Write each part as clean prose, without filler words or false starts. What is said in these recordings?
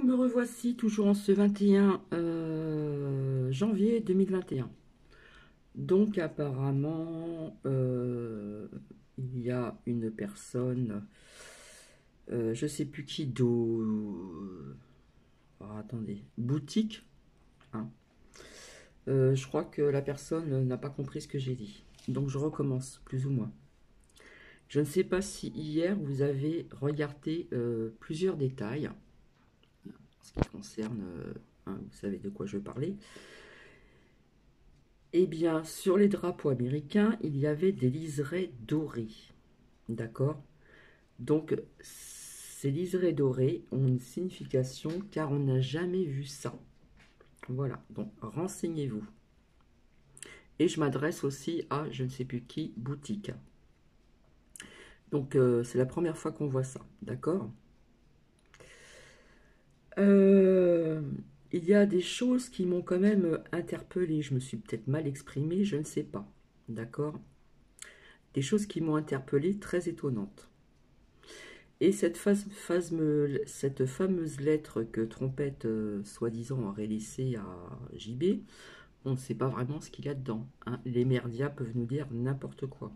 me revoici toujours en ce 21 janvier 2021. Donc apparemment, il y a une personne, je sais plus qui, attendez, boutique, hein. Je crois que la personne n'a pas compris ce que j'ai dit. Donc je recommence, plus ou moins. Je ne sais pas si hier vous avez regardé plusieurs détails en ce qui concerne, vous savez de quoi je parlais. Eh bien, sur les drapeaux américains, il y avait des liserés dorés. D'accord? Donc, ces liserés dorés ont une signification car on n'a jamais vu ça. Voilà, donc renseignez-vous. Et je m'adresse aussi à je ne sais plus qui, boutique. Donc, c'est la première fois qu'on voit ça. D'accord? Il y a des choses qui m'ont quand même interpellée. Je me suis peut-être mal exprimée, je ne sais pas. D'accord? Des choses qui m'ont interpellée, très étonnantes. Et cette fameuse lettre que Trompette, soi-disant, aurait laissée à JB, on ne sait pas vraiment ce qu'il y a dedans, hein. Les merdias peuvent nous dire n'importe quoi.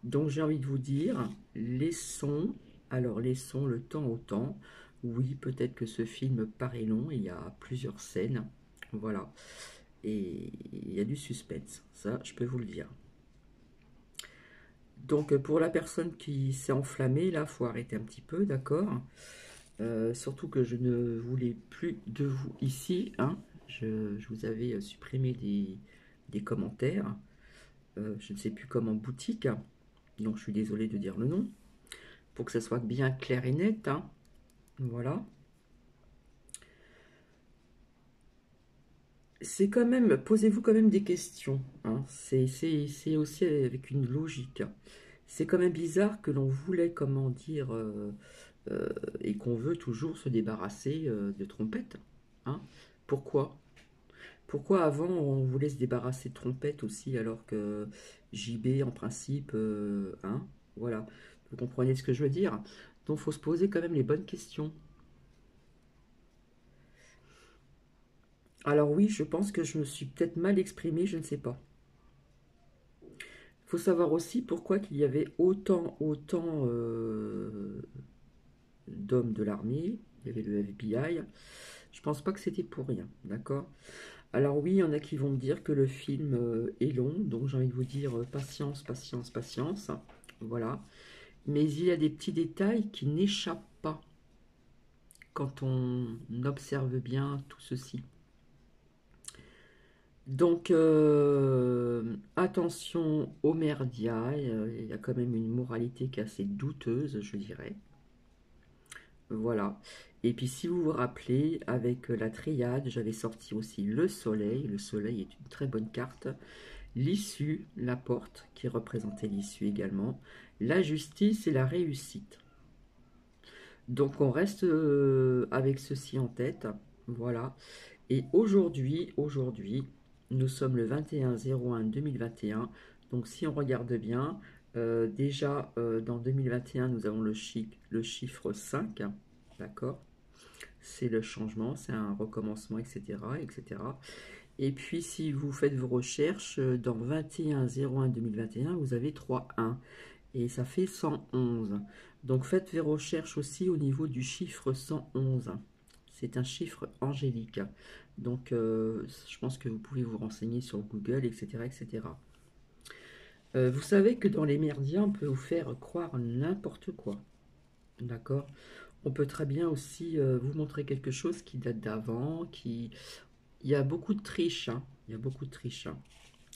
Donc j'ai envie de vous dire, laissons le temps au temps. Oui, peut-être que ce film paraît long, il y a plusieurs scènes, voilà. Et il y a du suspense, ça je peux vous le dire. Donc pour la personne qui s'est enflammée, là, faut arrêter un petit peu, d'accord? Surtout que je ne voulais plus de vous ici, hein. Je vous avais supprimé des commentaires. Je ne sais plus comment, boutique. Donc je suis désolée de dire le nom. Pour que ça soit bien clair et net, hein. Voilà. C'est quand même, posez-vous quand même des questions, hein. C'est aussi avec une logique. C'est quand même bizarre que l'on voulait, comment dire, et qu'on veut toujours se débarrasser de Trompette, hein. Pourquoi? Pourquoi avant on voulait se débarrasser de Trompette aussi alors que JB en principe, hein, voilà, vous comprenez ce que je veux dire? Donc il faut se poser quand même les bonnes questions. Alors oui, je pense que je me suis peut-être mal exprimée, je ne sais pas. Il faut savoir aussi pourquoi qu'il y avait autant d'hommes de l'armée, il y avait le FBI. Je pense pas que c'était pour rien, d'accord? Alors oui, il y en a qui vont me dire que le film est long, donc j'ai envie de vous dire patience, patience, patience. Voilà. Mais il y a des petits détails qui n'échappent pas quand on observe bien tout ceci. Donc attention aux merdias, il y a quand même une moralité qui est assez douteuse, je dirais. Voilà. Et puis si vous vous rappelez, avec la triade, j'avais sorti aussi le soleil. Le soleil est une très bonne carte. L'issue, la porte, qui représentait l'issue également. La justice et la réussite. Donc on reste avec ceci en tête. Voilà. Et aujourd'hui, nous sommes le 21/01/2021. Donc si on regarde bien, déjà dans 2021, nous avons le chiffre 5. D'accord? C'est le changement, c'est un recommencement, etc., etc. Et puis, si vous faites vos recherches, dans 21/01/2021, vous avez 3-1. Et ça fait 111. Donc, faites vos recherches aussi au niveau du chiffre 111. C'est un chiffre angélique. Donc, je pense que vous pouvez vous renseigner sur Google, etc., etc. Vous savez que dans les merdias, on peut vous faire croire n'importe quoi. D'accord? On peut très bien aussi vous montrer quelque chose qui date d'avant, qui... Il y a beaucoup de triches, hein. Il y a beaucoup de triches, hein.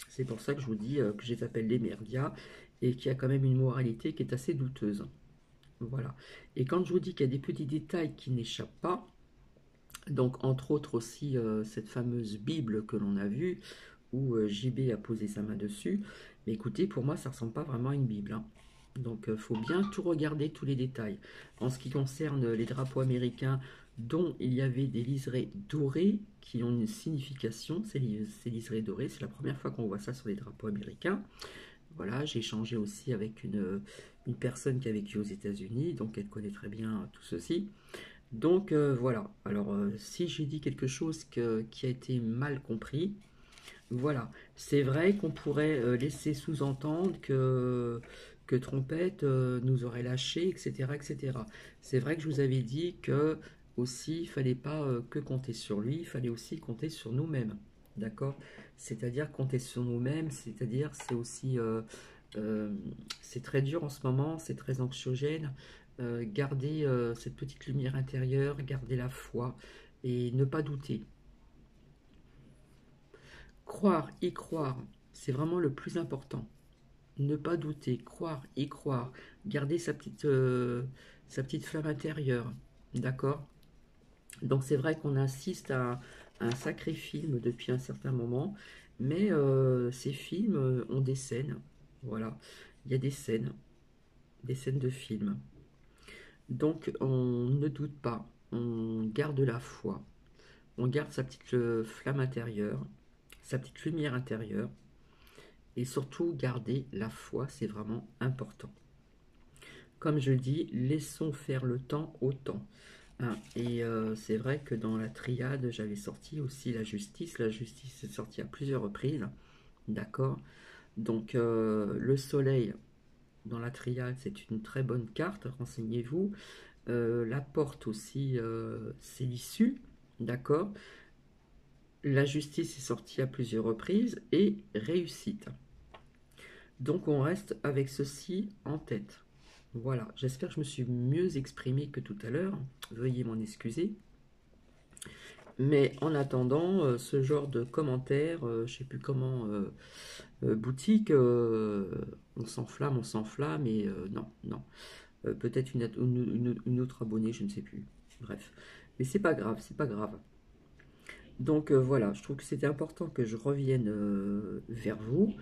C'est pour ça que je vous dis que je les appelle les merdias et qu'il y a quand même une moralité qui est assez douteuse. Voilà. Et quand je vous dis qu'il y a des petits détails qui n'échappent pas, donc entre autres aussi cette fameuse Bible que l'on a vue, où JB a posé sa main dessus, mais écoutez, pour moi, ça ressemble pas vraiment à une Bible, hein. Donc, il faut bien tout regarder, tous les détails. En ce qui concerne les drapeaux américains, dont il y avait des liserés dorés qui ont une signification, ces liserés dorés, c'est la première fois qu'on voit ça sur les drapeaux américains. Voilà, j'ai échangé aussi avec une personne qui a vécu aux États-Unis, donc elle connaît très bien tout ceci. Donc voilà, alors si j'ai dit quelque chose qui a été mal compris, voilà, c'est vrai qu'on pourrait laisser sous-entendre que Trompette nous aurait lâchés, etc., etc. C'est vrai que je vous avais dit que aussi, il fallait pas que compter sur lui, il fallait aussi compter sur nous-mêmes, d'accord? C'est-à-dire compter sur nous-mêmes, c'est-à-dire c'est aussi, euh, c'est très dur en ce moment, c'est très anxiogène. Garder cette petite lumière intérieure, garder la foi et ne pas douter. Croire, y croire, c'est vraiment le plus important. Ne pas douter, croire, y croire, garder sa petite flamme intérieure. D'accord? Donc c'est vrai qu'on assiste à un sacré film depuis un certain moment, mais ces films ont des scènes. Voilà, il y a des scènes de films. Donc on ne doute pas, on garde la foi, on garde sa petite flamme intérieure, sa petite lumière intérieure, et surtout garder la foi, c'est vraiment important. Comme je dis, laissons faire le temps au temps. Hein, et c'est vrai que dans la triade, j'avais sorti aussi la justice. La justice est sortie à plusieurs reprises. D'accord. Donc le soleil dans la triade, c'est une très bonne carte, renseignez-vous. La porte aussi, c'est l'issue. D'accord. La justice est sortie à plusieurs reprises et réussite. Donc on reste avec ceci en tête. Voilà, j'espère que je me suis mieux exprimé que tout à l'heure. Veuillez m'en excuser. Mais en attendant, ce genre de commentaires, je ne sais plus comment, boutique, on s'enflamme, et non, non. Peut-être une autre abonnée, je ne sais plus. Bref. Mais c'est pas grave, c'est pas grave. Donc voilà, je trouve que c'était important que je revienne vers vous.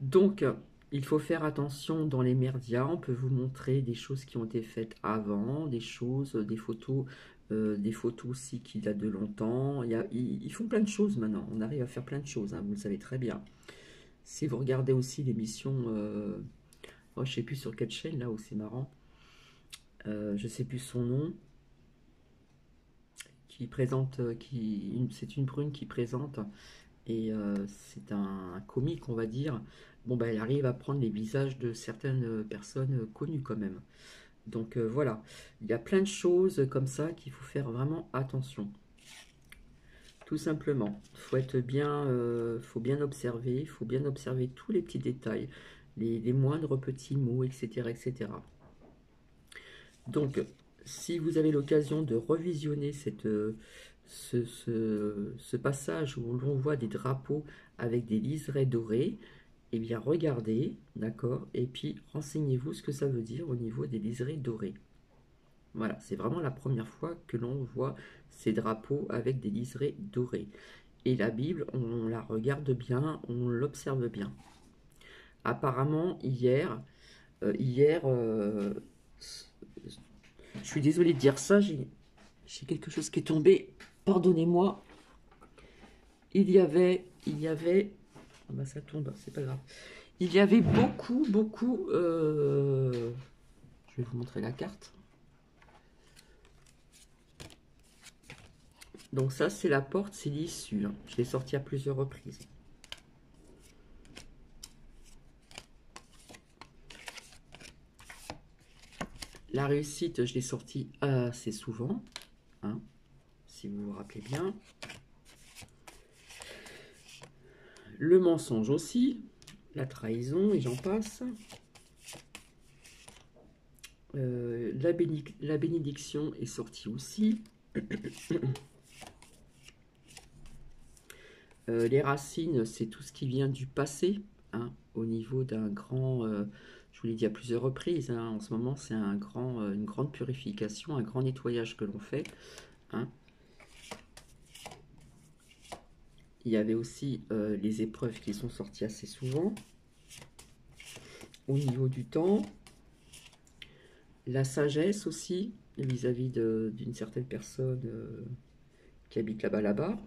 Donc, il faut faire attention dans les médias. On peut vous montrer des choses qui ont été faites avant, des choses, des photos aussi qui datent de longtemps. Ils font plein de choses maintenant. On arrive à faire plein de choses, hein, vous le savez très bien. Si vous regardez aussi l'émission, oh, je sais plus sur quelle chaîne là où c'est marrant, je sais plus son nom, qui présente, c'est une brune qui présente. Et c'est un comique, on va dire. Bon, bah, elle arrive à prendre les visages de certaines personnes connues quand même. Donc voilà, il y a plein de choses comme ça qu'il faut faire vraiment attention. Tout simplement, faut bien observer, faut bien observer tous les petits détails, les moindres petits mots, etc., etc. Donc, si vous avez l'occasion de revisionner ce passage où l'on voit des drapeaux avec des liserés dorés, eh bien regardez, d'accord, et puis renseignez-vous ce que ça veut dire au niveau des liserés dorés. Voilà, c'est vraiment la première fois que l'on voit ces drapeaux avec des liserés dorés. Et la Bible, on la regarde bien, on l'observe bien. Apparemment, hier, je suis désolée de dire ça, j'ai quelque chose qui est tombé. Pardonnez-moi. Ah bah ça tombe, c'est pas grave. Il y avait beaucoup. Je vais vous montrer la carte. Donc ça, c'est la porte, c'est l'issue. Hein. Je l'ai sorti à plusieurs reprises. La réussite, je l'ai sorti assez souvent, hein, si vous vous rappelez bien. Le mensonge aussi, la trahison, et j'en passe. La bénédiction est sortie aussi. Les racines, c'est tout ce qui vient du passé, hein, au niveau d'un grand, je vous l'ai dit à plusieurs reprises, hein, en ce moment c'est une grande purification, un grand nettoyage que l'on fait. Hein. Il y avait aussi les épreuves qui sont sorties assez souvent. Au niveau du temps, la sagesse aussi, vis-à-vis d'une certaine personne qui habite là-bas.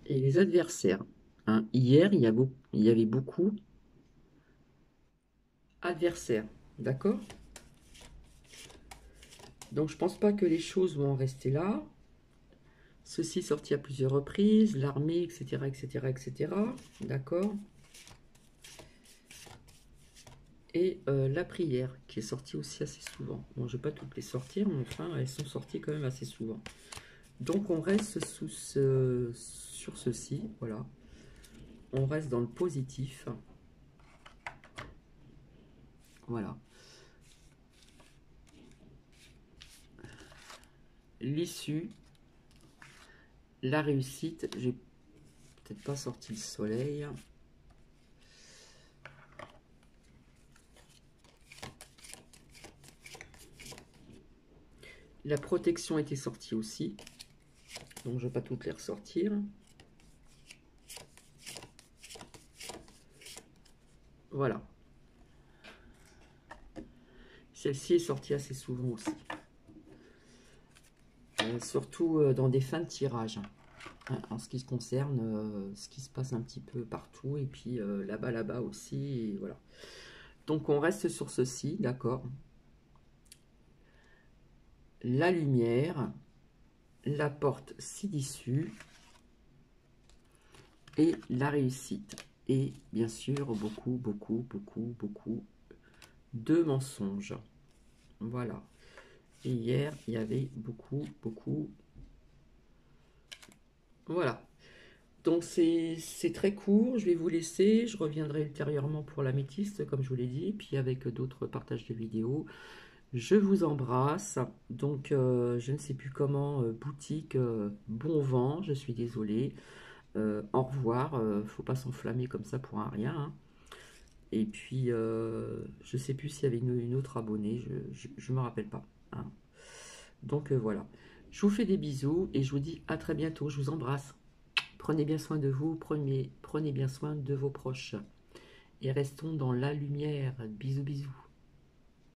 Et les adversaires. Hein. Hier, il y avait beaucoup adversaires. D'accord? Donc je pense pas que les choses vont en rester là. Ceci sorti à plusieurs reprises, l'armée, etc., etc., etc. D'accord. Et la prière, qui est sortie aussi assez souvent. Bon, je ne vais pas toutes les sortir, mais enfin, elles sont sorties quand même assez souvent. Donc on reste sur ceci, voilà. On reste dans le positif. Voilà. L'issue, la réussite. J'ai peut-être pas sorti le soleil. La protection était sortie aussi. Donc je ne vais pas toutes les ressortir. Voilà. Celle-ci est sortie assez souvent aussi. Surtout dans des fins de tirage. En ce qui se concerne, ce qui se passe un petit peu partout. Et puis là-bas aussi. Et voilà. Donc on reste sur ceci, d'accord. La lumière. La porte ci-dessus. Et la réussite. Et bien sûr, beaucoup de mensonges. Voilà. Et hier, il y avait beaucoup. Voilà. Donc c'est très court, je vais vous laisser. Je reviendrai ultérieurement pour l'améthyste, comme je vous l'ai dit, puis avec d'autres partages de vidéos. Je vous embrasse. Donc je ne sais plus comment, boutique, bon vent, je suis désolée. Au revoir, faut pas s'enflammer comme ça pour un rien, hein. Et puis, je sais plus s'il y avait une autre abonnée, je me rappelle pas, hein. Donc voilà. Je vous fais des bisous et je vous dis à très bientôt. Je vous embrasse. Prenez bien soin de vous, prenez bien soin de vos proches. Et restons dans la lumière. Bisous, bisous.